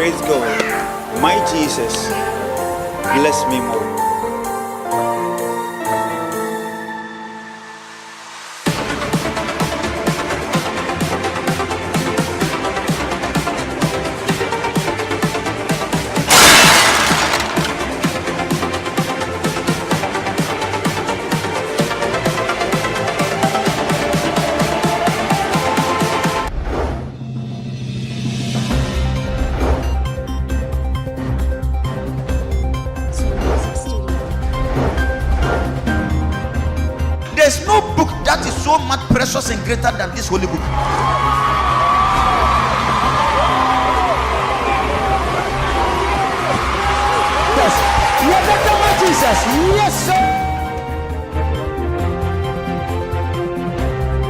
Praise God. My Jesus, bless me more. There's no book that is so much precious and greater than this holy book. Yes. Jesus. Yes, sir.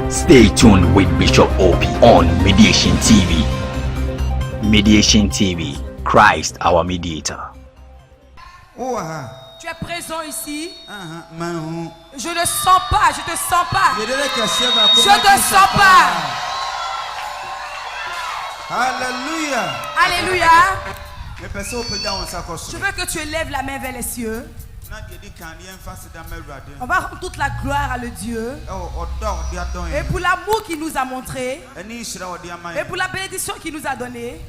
Stay tuned with Bishop Obi on Mediation TV. Mediation TV, Christ our mediator. Tu es présent ici. Je ne sens pas, je te sens pas. Je te sens pas. Alléluia. Alléluia. Je veux que tu élèves la main vers les cieux. On va rendre toute la gloire à le Dieu. Et pour l'amour qu'il nous a montré. Et pour la bénédiction qu'il nous a donnée.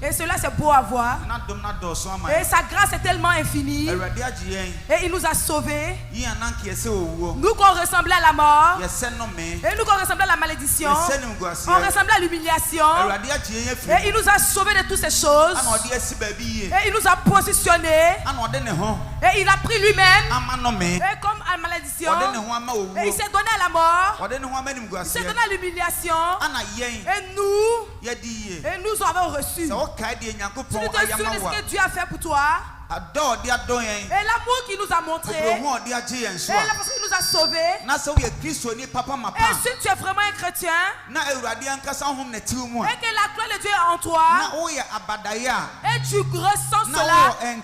Et cela c'est beau à voir. Et sa grâce est tellement infinie. Et il nous a sauvés. Nous qu'on ressemblait à la mort. Et nous qu'on ressemblait à la malédiction. On ressemblait à l'humiliation. Et il nous a sauvés de toutes ces choses. Et il nous a positionnés. Et il a pris lui-même. Et comme à la malédiction. Et il s'est donné à la mort. Il s'est donné à l'humiliation. Et nous avons reçu. Si tu te souviens de ce que Dieu a fait pour toi. Et l'amour qu'il nous a montré. Et la façon qu'il nous a sauvés. Et si tu es vraiment un chrétien. Et que la gloire de Dieu est en toi. Et tu ressens cela. Et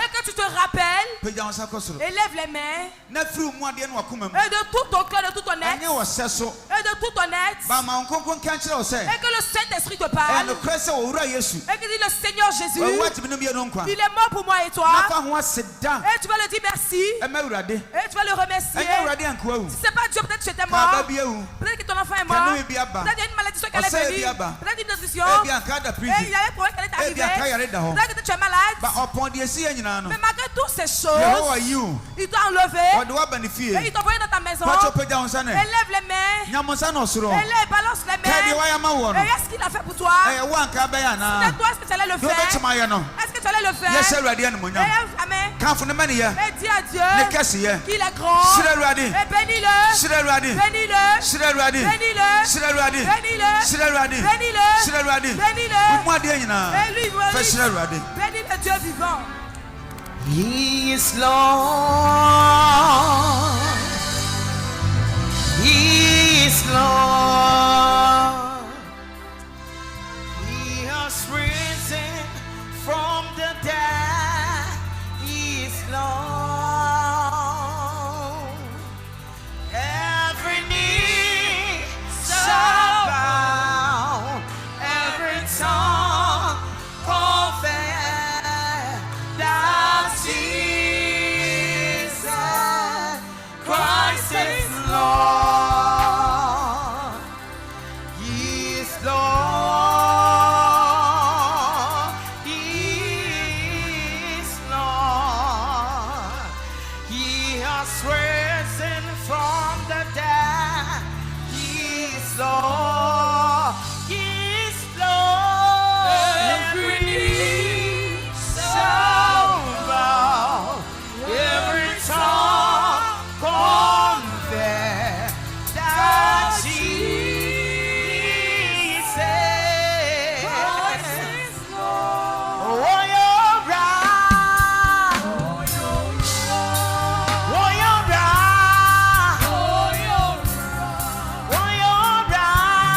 que tu te rappelles. Élève les mains. Et de tout ton cœur, de tout ton être. Et de tout ton être. Et que le Saint-Esprit te parle. Et que dit le Seigneur Jésus. Il est mort pour moi et toi. Et tu vas le dire merci. Et tu vas le remercier. Si c'est pas Dieu, peut-être que tu étais mort. Peut-être que ton enfant est mort. Peut-être qu'il y a une malédiction qui allait venir. Peut-être une nutrition. Et il y a un problème qui allait t'arriver. Peut-être que tu es malade. Mais malgré toutes ces choses, il t'a enlevé. Et il t'a envoyé dans ta maison. Élève les mains. Élève, balance les mains. Et est-ce qu'il a fait pour toi? C'était toi, est-ce que tu allais le faire? Est-ce que tu allais le faire? Amen. Et dis à Dieu qu'il est grand. Et bénis-le. Bénis-le. Bénis-le. Bénis-le. Bénis-le. Et lui, bénis le Dieu vivant. He is Lord. He is Lord. He has risen from the dead. He is Lord. Every knee shall bow, every tongue confess that Jesus Christ is Lord. He is Lord. He is Lord. He has risen from the dead. He is Lord. He is Lord. Every knee shall bow, every tongue confess that Jesus is Lord. Oh, you're right. Oh, you're right. Oh, you're right.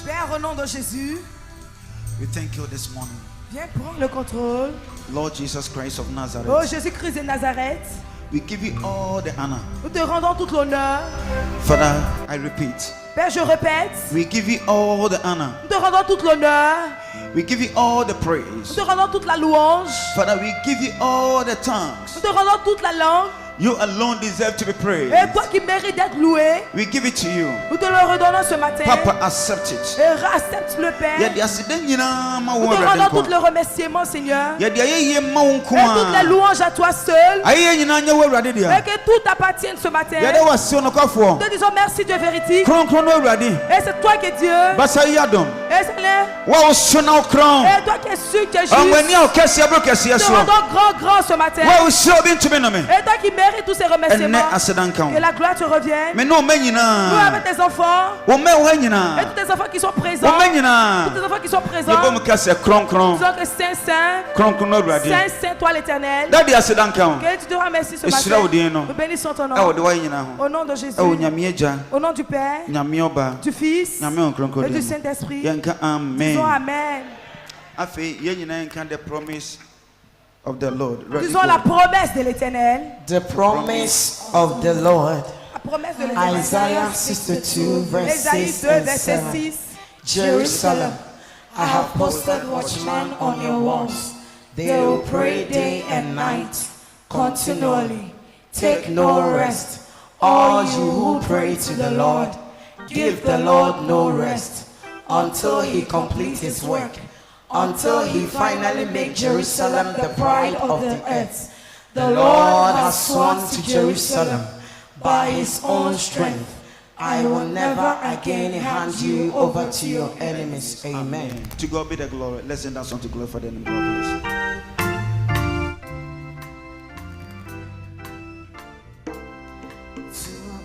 Père, au nom de Jésus, we thank you this morning. Viens prendre le contrôle. Lord Jesus Christ of Nazareth. Oh Jésus-Christ de Nazareth. We give you all the honor. Nous te rendons tout l'honneur. Father, I repeat. Père, je répète. We give you all the honor. Nous te rendons tout l'honneur. We give you all the praise. Nous te rendons toute la louange. Father, we give you all the thanks. Nous te rendons toute la langue. You alone deserve to be praised. Et toi qui mérites d'être loué, We give it to you. nous te le redonnons ce matin. Papa, accept it. Et accepte le Père. Nous te rendons tout le remerciement, Seigneur. Et toutes les louanges à toi seul. Et que tout appartienne ce matin. Nous te disons merci Dieu véridique. Et c'est toi qui es Dieu. Et c'est et toi qui es sûr que tu es juste. Nous te rendons grand ce matin. Et toi qui mérites tous ces remerciements. Que la gloire te revienne. Nous avec tes enfants. Et tous tes enfants qui sont présents. Tous tes enfants qui sont présents. Nous disons que Saint, Saint, Saint, toi l'éternel. Que tu te remercies ce matin. Nous bénissons ton nom. Au nom de Jésus. Au nom du Père. Du Fils. Et du Saint-Esprit. Disons Amen. Disons la promesse de l'éternel. The promise of the Lord. La promesse de l'éternel. Isaiah 62 verse 6 and 7. 6. Jerusalem, I have posted watchmen on your walls. They will pray day and night, continually. Take no rest. All you who pray to the Lord, give the Lord no rest until he completes his work, until he finally makes Jerusalem the pride of the earth. The Lord has sworn to Jerusalem by his own strength. I will never again hand you over to your enemies. Amen. To God be the glory. Let's sing that song to glorify the name of God, please.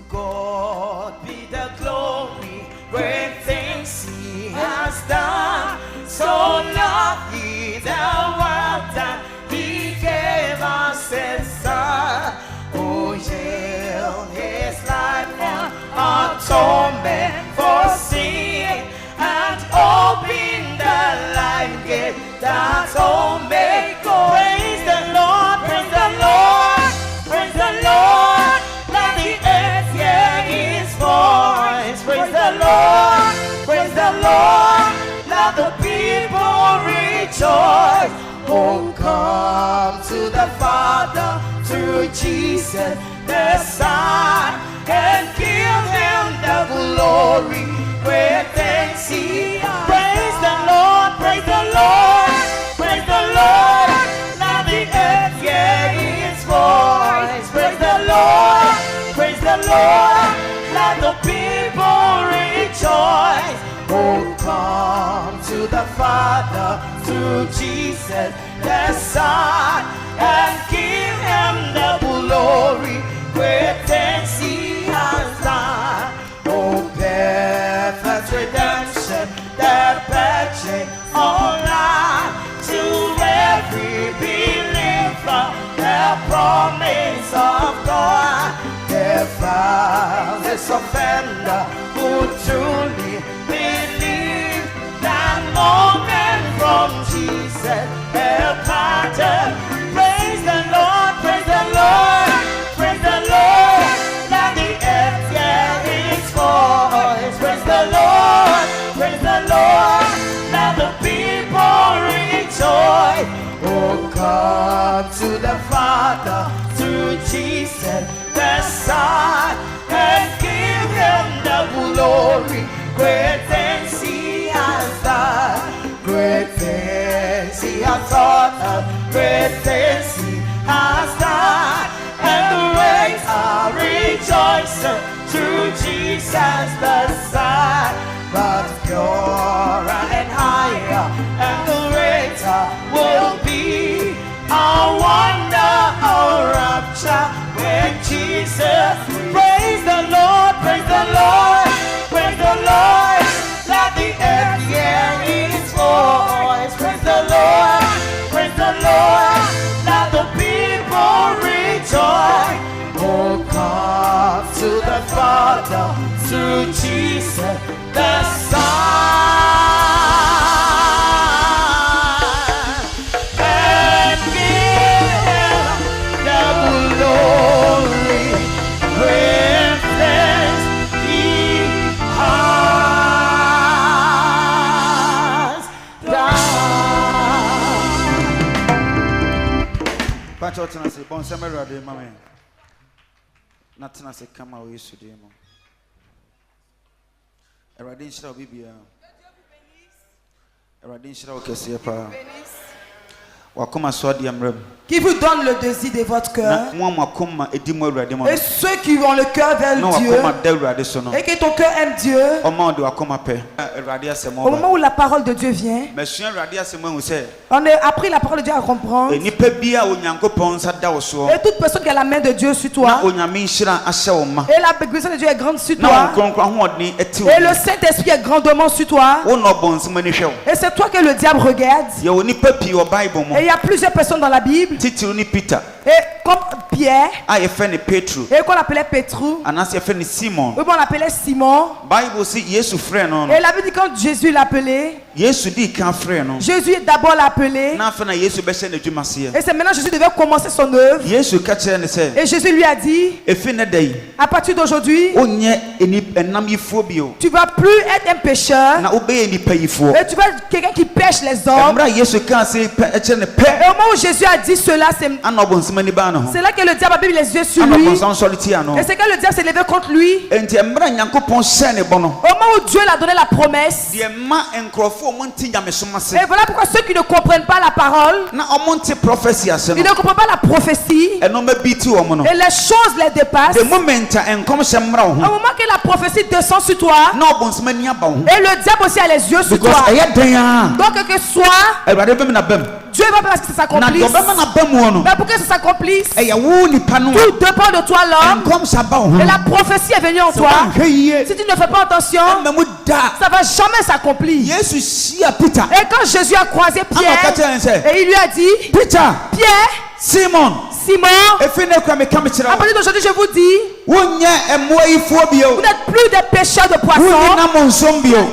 God be the glory, great things he has done. So lovely the world that he gave us his son. Oh, yield his life and atonement for sin, and open the life gate that all may go. Praise the Lord, praise the Lord, praise the Lord. Let the earth hear his voice. Praise the Lord, praise the Lord. Let the people rejoice. Oh, come to the Father, through Jesus the Son, and give him the glory. Great things he has. Praise the Lord, praise the Lord, praise the Lord. Let the earth hear his voice. Praise the Lord, praise the Lord. Let the people rejoice. Oh, come to the Father through Jesus the Son, and give him the glory. Great things he has done. Oh, perfect redemption, the purchase online to every believer, the promise of God. The foulest offender who truly believe that moment from Jesus the pardon. Praise the Lord, praise the Lord, praise the Lord. Let the earth hear his voice. Praise the Lord, praise the Lord. Let the people rejoice. Oh, come to the Father through Jesus the Son, and give him the glory. Great things he has done. Great things he has taught us. Great things he has done. And the race are rejoicing through Jesus the Son. But purer and higher, and the greater will be our wonder, our rapture when Jesus. Praise the Lord, praise the Lord, praise the Lord. Let the earth hear his voice. Praise the Lord, praise the Lord. Let the people rejoice. Oh, come to the Father through Jesus the Son, and give him the glory. Great things he has done. Pacho, I say, bon, Samuel, Mama. Natana se kama wo Yesu de mo. Erade nshira obibia. Erade nshira o kese pa. Wakoma so de amrem. Qui vous donne le désir de votre cœur. Et ceux qui ont le cœur vers Dieu. Et que ton cœur aime Dieu. Au moment où la parole de Dieu vient. On a appris la parole de Dieu à comprendre. Et toute personne qui a la main de Dieu sur toi. Et la bénédiction de Dieu est grande sur toi. Et le Saint-Esprit est grandement sur toi. Et c'est toi que le diable regarde. Et il y a plusieurs personnes dans la Bible. Peter. Et comme Pierre. Et qu'on appelait Pétrou. Simon. Et qu'on appelait Simon. Et la Bible dit quand Jésus l'appelait. Jésus d'abord l'appelé. Et c'est maintenant Jésus devait commencer son œuvre. Et Jésus lui a dit. À partir d'aujourd'hui. Tu vas plus être un pécheur. Et tu vas être quelqu'un qui pêche les hommes. Et au moment où Jésus a dit cela, c'est là que le diable a mis les yeux sur lui. Et c'est que le diable s'est levé contre lui. Au moment où Dieu l'a donné la promesse. Et voilà pourquoi ceux qui ne comprennent pas la parole, ils ne comprennent pas la prophétie. Et les choses les dépassent. Au moment que la prophétie descend sur toi, et le diable aussi a les yeux sur toi. Donc que soit Dieu va faire que ça s'accomplisse. Mais pour que ça s'accomplisse, tout dépend de toi l'homme. Et la prophétie est venue en toi. Si tu ne fais pas attention, ça va jamais s'accomplir. Et quand Jésus a croisé Pierre, et il lui a dit, Pierre, Simon, à partir d'aujourd'hui je vous dis, vous n'êtes plus des pêcheurs de poissons,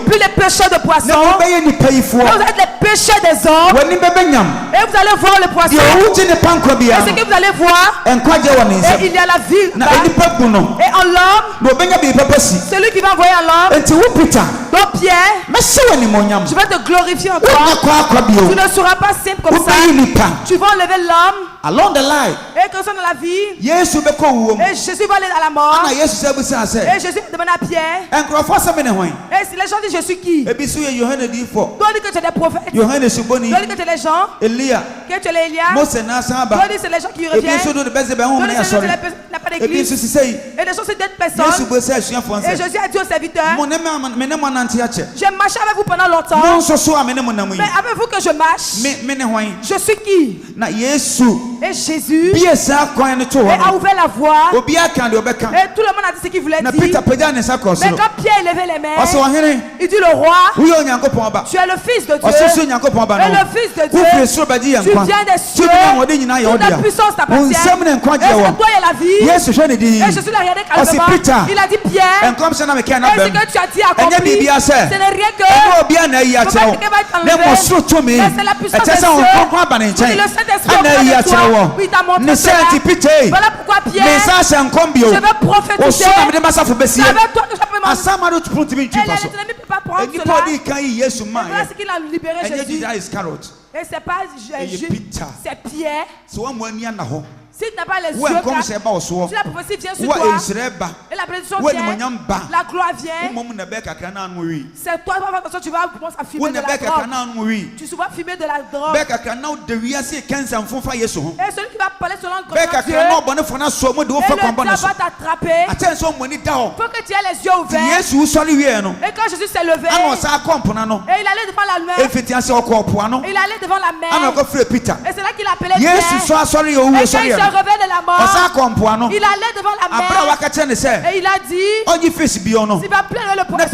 plus les pêcheurs de poissons, vous êtes les pêcheurs des hommes. Et vous allez voir le poisson. Et ce que vous allez voir, et il y a la vie. Et en l'homme, celui qui va envoyer en l'homme, donc Pierre, je vais te glorifier en toi. Tu ne seras pas simple comme ça. Tu vas enlever l'homme. Along the line. Et que ça dans la vie. Et Jésus va aller à la mort. Et Jésus demande à Pierre. Et si les gens disent je suis qui? Doit dire que tu es des prophètes. Doit dire que tu es les gens. Que tu es les Elia. Doit dire c'est les gens qui reviennent. Doit dire que tu n'as pas d'église. Et les gens c'est d'autres personnes. Et Jésus a dit aux serviteurs, j'ai marché avec vous pendant longtemps. Mais avez-vous que je marche? Je suis qui? Et Jésus a ouvert la voie. Et tout le monde a dit ce qu'il voulait dire. Mais quand Pierre levait les mains, il dit le roi, tu es le fils de Dieu. Et le fils de Dieu, tu viens des cieux. Toute la puissance t'appartient. Et c'est toi et la vie. Et Jésus l'a regardé calmement. Il a dit Pierre, et ce que tu as dit accompli, ce n'est rien que quelqu'un va être enlevé. Mais c'est la puissance des cieux. Le Saint-Esprit de toi. Oui, t'as montré cela. Voilà pourquoi Pierre, je veux prophétiser. C'est avec toi que je peux m'en. Et l'ennemi ne peut pas prendre cela. Et voilà ce qu'il a libéré Jésus. Et c'est pas Jésus, c'est Pierre. Si tu n'as pas les yeux, si la prophétie vient sur toi, et la prédiction vient, la gloire vient, c'est toi, tu vas commencer à filmer de la drogue. Tu vas filmer de la drogue. Et celui qui va parler selon le commandement Dieu, et le diable va t'attraper. Il faut que tu aies les yeux ouverts. Et quand Jésus s'est levé, et il allait devant la mer, il allait devant la mer, et c'est là qu'il appelait Pierre. Il revêt de la mort. Il allait devant la mer. Et il a dit, s'il va plaire le poisson. Et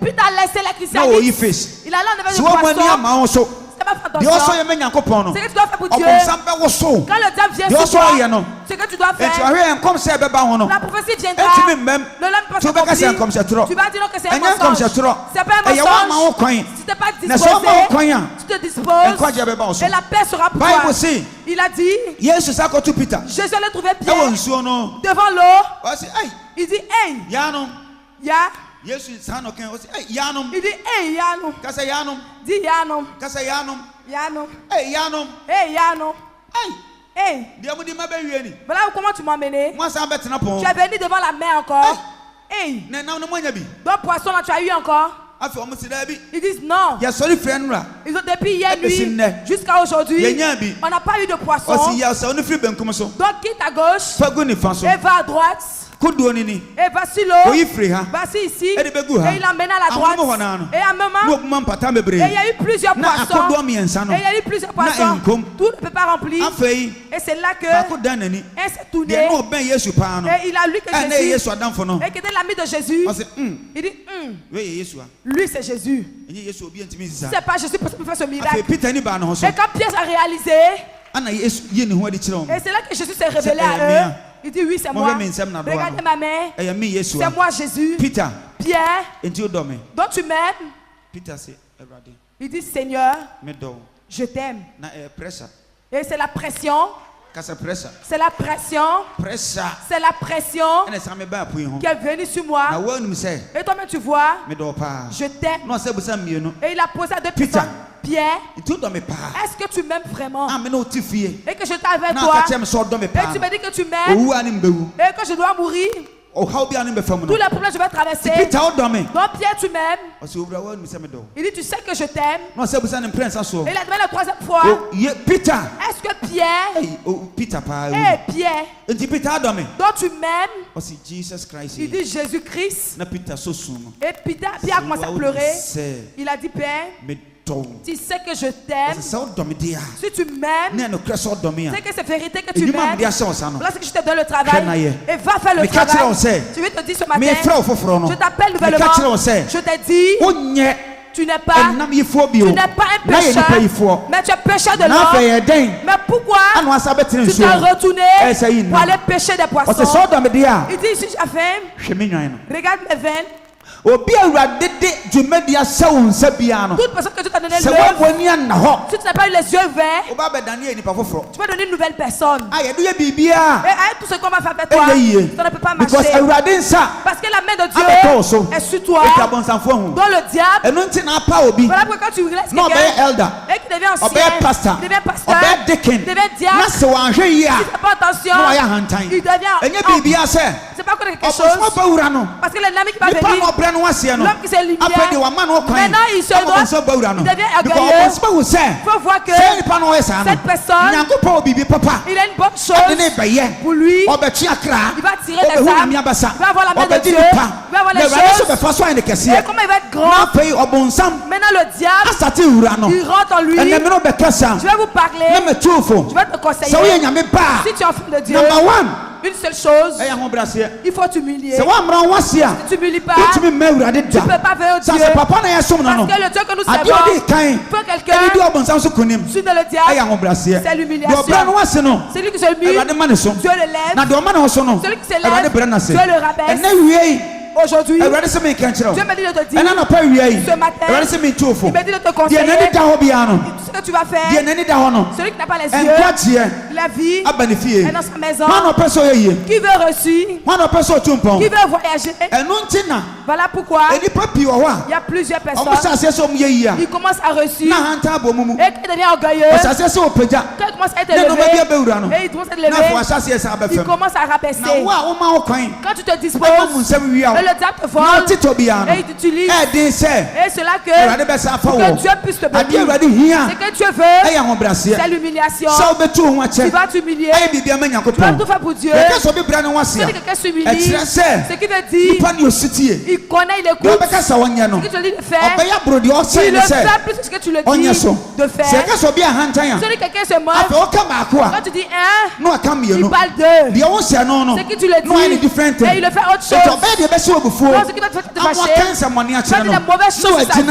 puis t'as laissé la chrysalide. Il allait enlever le poisson. C'est que tu dois faire pour Dieu. Quand le diable vient sur toi, c'est que tu dois faire. La prophétie viendra. Le lendemain peut s'accomplir. Tu vas dire que c'est un mensonge. C'est pas un mensonge. Si tu n'es pas disposé, tu te disposes. Et la paix sera pour toi. Il a dit, Jésus allait trouver Pierre devant l'eau. Il dit, hey, ya. Il dit, hey, Yanom. Dis Yanom. Yanom. Hey, Yanom. Hey, Yanom. Hey, voilà comment tu m'as emmené. Tu es venu devant la mer encore. Hey, donc poisson là tu as eu encore. Ils disent non. Ils ont depuis hier nuit jusqu'à aujourd'hui. On n'a pas eu de poisson. Donc quitte à gauche et va à droite. Et voici l'eau. Voici ici. Et il emmène à la droite. Et à un moment, et il y a eu plusieurs poissons. Et il y a eu plusieurs poissons. Tout ne peut pas remplir. Et c'est là que elle s'est tournée. Et il a lu que Jésus. Et qui était l'ami de Jésus. Il dit lui c'est Jésus. C'est pas Jésus pour faire ce miracle. Et quand Pierre a réalisé, et c'est là que Jésus s'est révélé à eux. Il dit oui c'est moi. Regardez ma main. C'est moi Jésus. Pierre. Donc tu m'aimes. Il dit Seigneur, je t'aime. Et c'est la pression. C'est la pression. C'est la pression qui est venue sur moi. Et toi-même tu vois, je t'aime. Et il a posé à deux personnes. Pierre, est-ce que tu m'aimes vraiment? Et que je t'ai avec toi. Et tu me dis que tu m'aimes. Et que je dois mourir. Tous les problèmes je vais traverser. Donc Pierre tu m'aimes. Il dit tu sais que je t'aime. Et il a demandé la troisième fois. Est-ce que Pierre Pierre donc tu m'aimes. Il dit Jésus-Christ. Et Pierre a commencé à pleurer. Il a dit Père, tu sais que je t'aime. Si tu m'aimes, c'est que c'est vérité que tu m'aimes. Là c'est que je te donne le travail. Et va faire le travail. Je vais te dire ce matin, je t'appelle nouvellement. Je t'ai dit, tu n'es pas un pécheur, mais tu es pécheur de l'homme. Mais pourquoi tu t'es retourné pour aller pêcher des poissons? Il dit ici j'ai faim, regarde mes veines. Toute personne que tu t'as donné l'œuvre, si tu n'as pas eu les yeux verts, tu vas donner une nouvelle personne. Et avec tout ce qu'on va faire avec toi, ça ne peut pas marcher. Parce que la main de Dieu est sur toi, dans le diable. Voilà pourquoi quand tu laisses quelqu'un et qui devient ancien, il devient pasteur, il devient diable, si tu ne fais pas attention, il devient c'est pas quelque chose. Parce que l'ennemi qui va venir, l'homme qui s'est lumière, maintenant il se doit, il devient orgueilleux. Il faut voir que cette personne, il a une bonne chose pour lui. Il va tirer des âmes, il va avoir la main de Dieu, il va avoir les choses. Et comment il va être grand? Maintenant le diable, il rentre en lui. Je vais vous parler, je vais te conseiller. Si tu es enfant de Dieu, une seule chose, il faut t'humilier. Si tu ne t'humilies pas, tu ne peux pas vers Dieu. Parce que le Dieu que nous servons, il faut quelqu'un sur le diable. C'est l'humiliation. Celui qui se humilie, Dieu le lève. Celui qui se lève, Dieu le rabaisse. Aujourd'hui, Dieu me dit de te dire, ce matin, il me dit de te conseiller ce que tu vas faire. Celui qui n'a pas les yeux, la vie est dans sa maison. Qui veut reçu, qui veut voyager. Voilà pourquoi il y a plusieurs personnes qui commencent à reçu et qui deviennent orgueilleux. Quand ils commencent à être élevés, et ils commencent à être élevés, ils commencent à rabaisser. Quand tu te disposes, le diable te vole et il t'utilise. Et c'est là que Dieu puisse te bénir. C'est que Dieu veut, c'est l'humiliation. Tu vas t'humilier. Tu vas tout faire pour Dieu. Si quelqu'un s'humilie, ce qui veut dire, il connaît, il écoute. Ce que tu lui dis de faire, il le fait plus que ce que tu le dis de faire. Si quelqu'un se moque, quand tu dis un, il parle deux. Ce que tu le dis, et il le fait autre chose. Ce qui va te faire te fâcher, il va dire des mauvaises choses sur sa vie,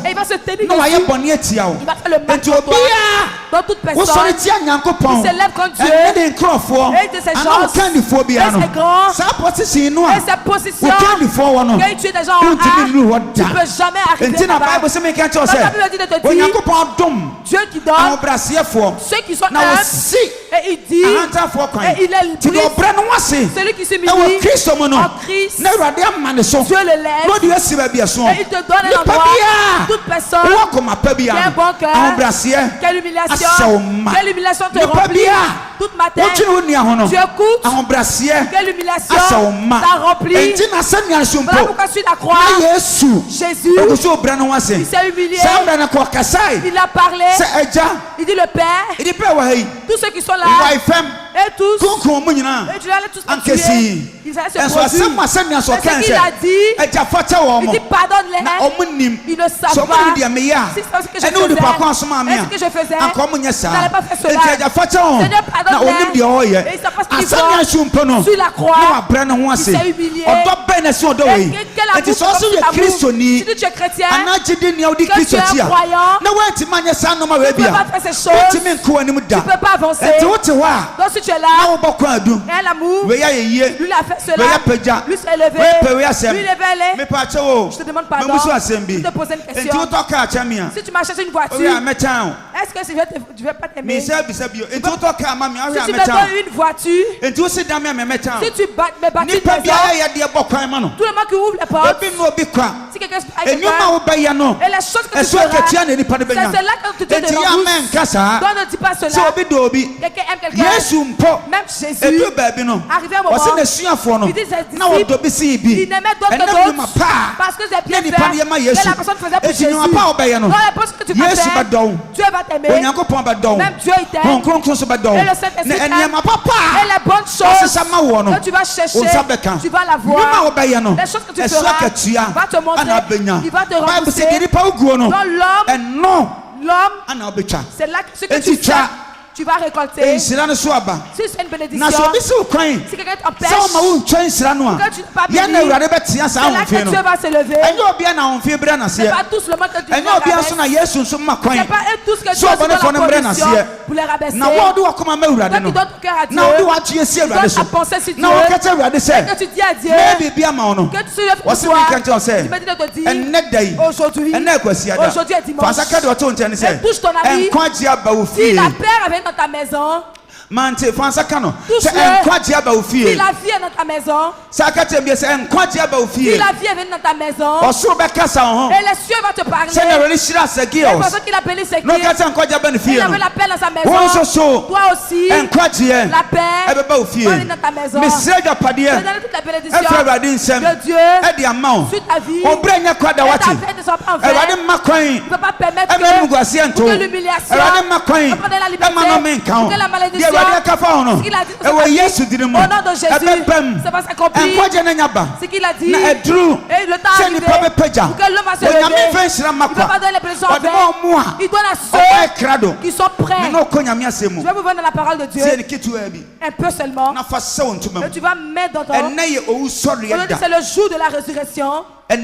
et il va se tenir dessus. Il va faire le mal pour toi. Dans toute personne qui s'élève contre Dieu, et de ces gens, et c'est grand, et cette position, que veuille tuer des gens en A, tu ne peux jamais arriver là-bas. La Bible dit de te dire, Dieu qui donne, ceux qui sont humbles, et il dit, et il est celui qui s'humilie en Christ, Dieu le lève, et il te donne un endroit. Toute personne qui a un bon cœur, quelle humiliation te remplit. Toute matin, tu écoutes, quelle humiliation t'a rempli. Voilà pourquoi sur la croix, Jésus, il s'est humilié, il a parlé, il dit le Père, tous ceux qui sont là, et tous, et tu allais tous les tuer, ils allaient se produire. Mais ce qu'il a dit, il dit pardonne-les, ils ne savent pas si c'est ce que je faisais, est-ce que je faisais, ils n'allaient pas faire cela. Seigneur pardonne-les, et ils ne savent pas ce qu'ils font. Sur la croix, il s'est humilié. Et quel amour, si tu es chrétien, que tu es un croyant, tu ne peux pas faire ces choses, tu ne peux pas avancer. Donc si tu es là, et l'amour, lui a fait cela, lui s'est élevé, lui levait. Je te demande pardon, je te pose une question. Si tu m'achètes une voiture, est-ce que je ne vais pas t'aimer? Si tu me donnes une voiture, si tu me bâtis une maison, tout le monde qui ouvre les portes, si quelqu'un se paye quelqu'un, et les choses que tu feras, c'est cela que tu te demandes. Donc ne dis pas cela. Quelqu'un aime quelqu'un, même Jésus, arrivé un moment, il dit ses disciples, il n'aimait d'autres que d'autres, parce que c'est bien fait, que la personne faisait pour Jésus. Donc la chose que tu vas faire, Dieu va t'aimer, même Dieu il t'aime, et le Saint-Esprit t'aime, et les bonnes choses que tu vas chercher, tu vas la voir. Les choses que tu feras, va te montrer, il va te rembourser. Donc l'homme, c'est là que ce que tu fais, tu vas récolter. Si c'est une bénédiction, si quelqu'un t'empêche, que tu n'es pas béni, c'est là que Dieu va se lever. C'est pas tous le monde que Dieu va rabaisser. C'est pas eux tous que Dieu va dans la position pour les rabaisser. Toi qui donnes ton cœur à Dieu, tu donnes ta pensée sur Dieu, et que tu dis à Dieu, que tu se lèves pour toi, tu me dis de te dire, aujourd'hui est dimanche, et touche ton ami, si la paix avait dans ta maison, Mante fansa kano se enkwagye aba ofie si la vie est dans ta maison saka tembie se enkwagye aba ofie si la vie est dans ta maison osoro bekasa ho et les cieux vont te parler c'est ne shira segios c'est parce qu'il a appelé Sekir no kata enkwagye aba ne fie il avait la paix dans sa maison toi aussi enkwagye la paix eba ofie dans ta maison mesrega padie c'est dans toute la bénédiction de Dieu e di amount sur ta vie obrenya kwada wati ewade makwan ne peut pas permettre que l'humiliation makwan que la malédiction ce qu'il a dit au nom de Jésus, ça va s'accomplir. Ce qu'il a dit, et le temps est arrivé pour que l'homme va se lever. Il ne va pas donner les blessures envers. Il donne à ceux qui sont prêts. Je vais vous vendre la parole de Dieu un peu seulement. Et tu vas mettre dans ton... Aujourd'hui, c'est le jour de la résurrection. C'est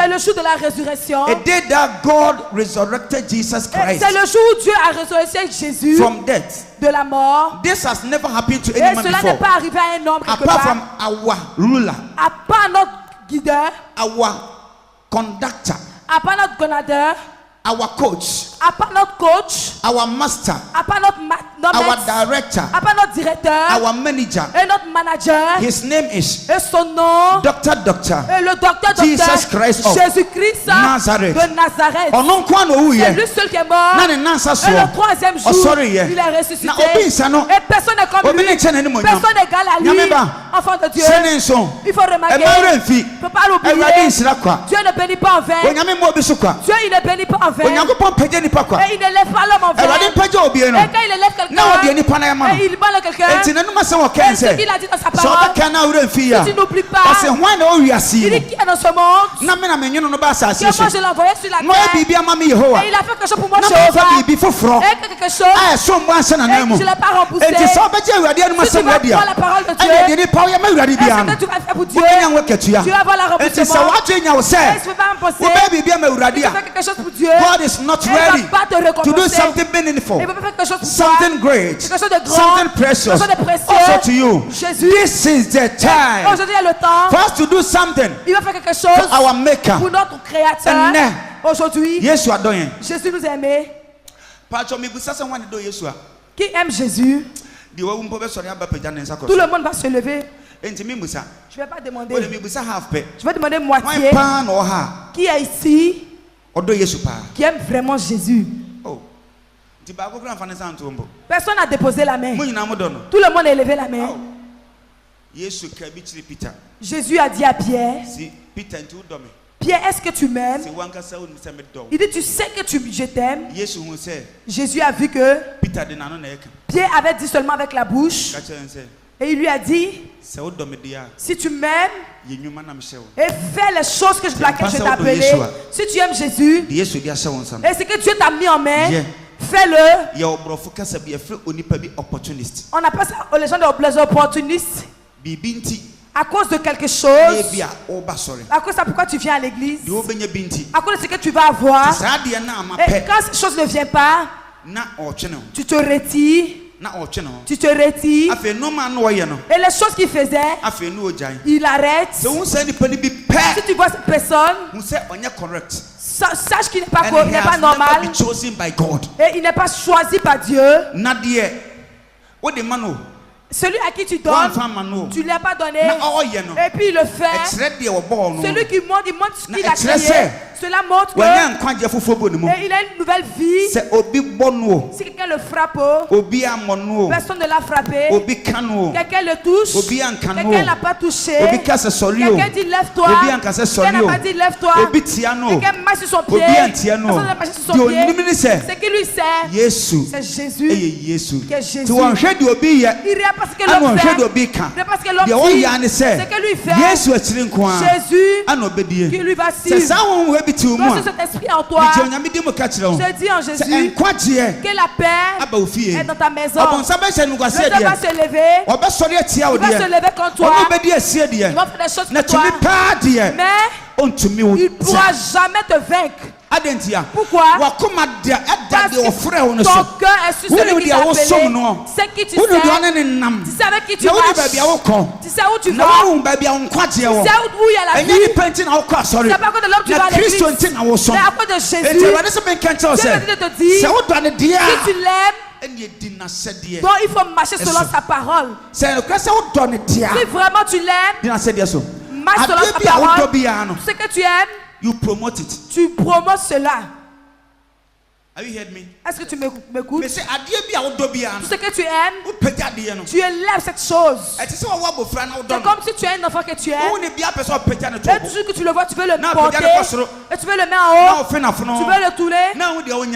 le jour de la résurrection. A day that God resurrected Jesus Christ. C'est le jour où Dieu a ressuscité Jésus from death. De la mort. This has never happened to any man before. Et cela n'est pas arrivé à un homme quelque part. Apart from our ruler. À part notre guideur. Our conductor. À part notre conducteur. Our coach. À part notre coach. Our master. À part notre our director. À part notre directeur. Our manager. Et notre manager. His name is. Et son nom. Doctor. Et le docteur. Jesus Christ of Jésus-Christ Nazareth. De Nazareth. C'est lui seul qui est mort. Et le troisième jour, il est ressuscité. Et personne n'est comme lui. Personne n'est égal à lui. Enfant de Dieu. Il faut remarquer. Il ne faut pas l'oublier. Dieu ne bénit pas en vain. Dieu il ne bénit pas en vain. Et il ne lève pas l'homme en vain. Et quand il élève quelqu'un, et il parle à quelqu'un, et ce qu'il a dit dans sa parole, si tu n'oublies pas, il dit qui est dans ce monde, que moi je l'ai envoyé sur la terre, et il a fait quelque chose pour moi, Jéhovah, et quelque chose, et je ne l'ai pas repoussé. Si tu vas voir la parole de Dieu, et ce que tu vas faire pour Dieu, tu vas voir la repoussement. Et je ne peux pas m'imposer, tu fais quelque chose pour Dieu, God is not ready to do something meaningful, something great, quelque chose de grand, something precious, quelque chose de précieux. also to you. Jésus, This is the time aujourd'hui il y a le temps. for us to do something Il va faire quelque for chose our Maker. pour notre Créateur. And Aujourd'hui, yes, you are doing. Jésus nous a aimés. Qui aime Jésus? Tout le monde va se lever. Je ne vais pas demander. Je vais demander moitié. Qui est ici qui aime vraiment Jésus? Personne n'a déposé la main. Tout le monde a élevé la main. Jésus a dit à Pierre, Pierre, est-ce que tu m'aimes? Il dit, tu sais que je t'aime. Jésus a vu que Pierre avait dit seulement avec la bouche. Et il lui a dit, si tu m'aimes et fais les choses que je t'ai appelé, si tu aimes Jésus et ce que Dieu t'a mis en main, fais-le. On appelle ça les gens des opportunistes. À cause de quelque chose, à cause de pourquoi tu viens à l'église, à cause de ce que tu vas avoir, et quand cette chose ne vient pas, tu te retires. Tu te retires. Et les choses qu'il faisait, il arrête. Si tu vois cette personne, sache qu'il n'est pas normal. Et il n'est pas choisi par Dieu. Celui à qui tu donnes, tu ne l'as pas donné. Et puis il le fait. Celui qui montre, il montre ce qu'il a créé. Cela montre qu'il a une nouvelle vie. Si quelqu'un le frappe, personne ne l'a frappé. Quelqu'un le touche. Quelqu'un ne l'a pas touché. Quelqu'un dit lève-toi. Quelqu'un n'a pas dit lève-toi. Quelqu'un marche sur son pied. Personne n'a marché sur son pied. Ce qui lui sert, c'est Jésus. Que Jésus. Il regarde pas ce que l'homme fait. Il regarde pas ce que l'homme dit. Ce que lui fait. Jésus qui lui va suivre. Quand cet esprit en toi, je dis en Jésus que la paix est dans ta maison. Le diable va se lever. Il va se lever contre toi. Il va faire des choses pour toi. Mais il ne pourra jamais te vaincre. Pourquoi? Parce que ton cœur est sur celui qui t'a appelé. C'est qui tu sais. Tu sais avec qui tu marches. Tu sais où tu vas. Tu sais où il y a la vie. C'est pas à cause de l'homme que tu vas à l'église. C'est à cause de Jésus. Dieu veut te dire, si tu l'aimes, donc il faut marcher selon sa parole. Si vraiment tu l'aimes, marche selon sa parole. Ce que tu aimes, you promote it. Tu promotes cela. Have you heard me? Est-ce que tu m'écoutes? Mais c'est tout ce que tu aimes, tu élèves cette chose. C'est comme si tu as un enfant que tu aimes. Et toujours que tu le vois, tu veux le porter. Et tu veux le mettre en haut. Tu veux le tourner.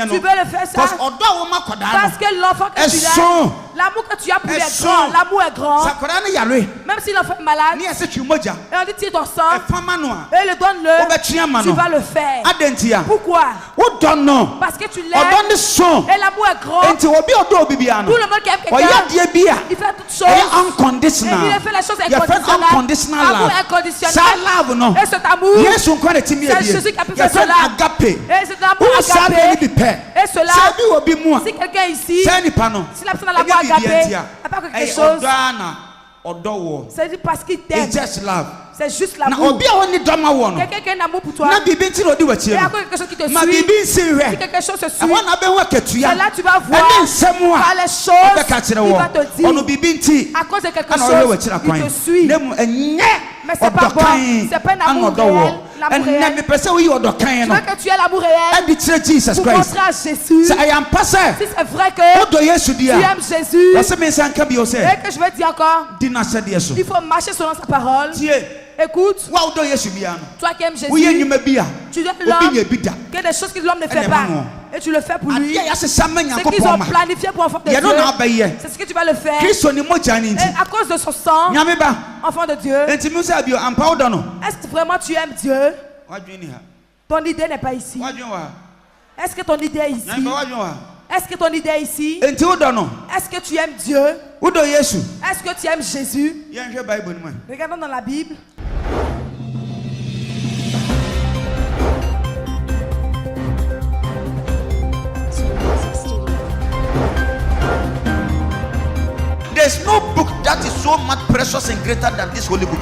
Tu veux le faire ça. Parce que l'enfant que tu aimes, l'amour que tu as pour lui est grand. L'amour est grand. Même si l'enfant est malade, et on dit tire ton sang, et le donne-le, tu vas le faire. Pourquoi? Parce que tu l'aimes. Et l'amour est grand. Tout le monde qui aime quelqu'un, il fait toutes choses. Et il fait les choses inconditionnelles. Amour inconditionnel. Et cet amour, c'est Jésus qui a pu faire cela. Et cet amour agapé. Et cela, si quelqu'un ici, si la personne a l'amour agapé, n'a pas quelque chose, c'est parce qu'il t'aime. C'est juste l'amour. Quelqu'un qui a un amour pour toi. Et à cause de quelque chose qui te suit. Si quelque chose te suit. C'est là tu vas voir. Par les choses. Il va te dire. À cause de quelque chose. Il te suit. Mais c'est pas bon. C'est pas un amour réel. L'amour réel. Je veux que tu aies l'amour réel. Pour montrer à Jésus. Si c'est vrai que tu aimes Jésus. Et que je vais dire encore. Il faut marcher selon sa parole. Écoute, toi qui aimes Jésus, tu donnes l'homme que des choses que l'homme ne fait pas. Et tu le fais pour lui. Ce qu'ils ont planifié pour enfant de Dieu, c'est ce que tu vas le faire. Et à cause de son sang, enfant de Dieu, est-ce que vraiment tu aimes Dieu? Ton idée n'est pas ici. Est-ce que ton idée est ici? Est-ce que ton idée est ici? Est-ce que tu aimes Dieu? Est-ce que tu aimes Jésus? Regardons dans la Bible. There's no book that is so much precious and greater than this holy book.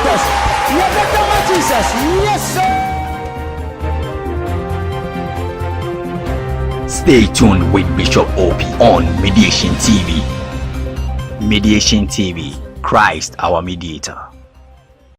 Yes. Jesus. Yes, sir. Stay tuned with Bishop OP on Mediation TV. Mediation TV, Christ our mediator.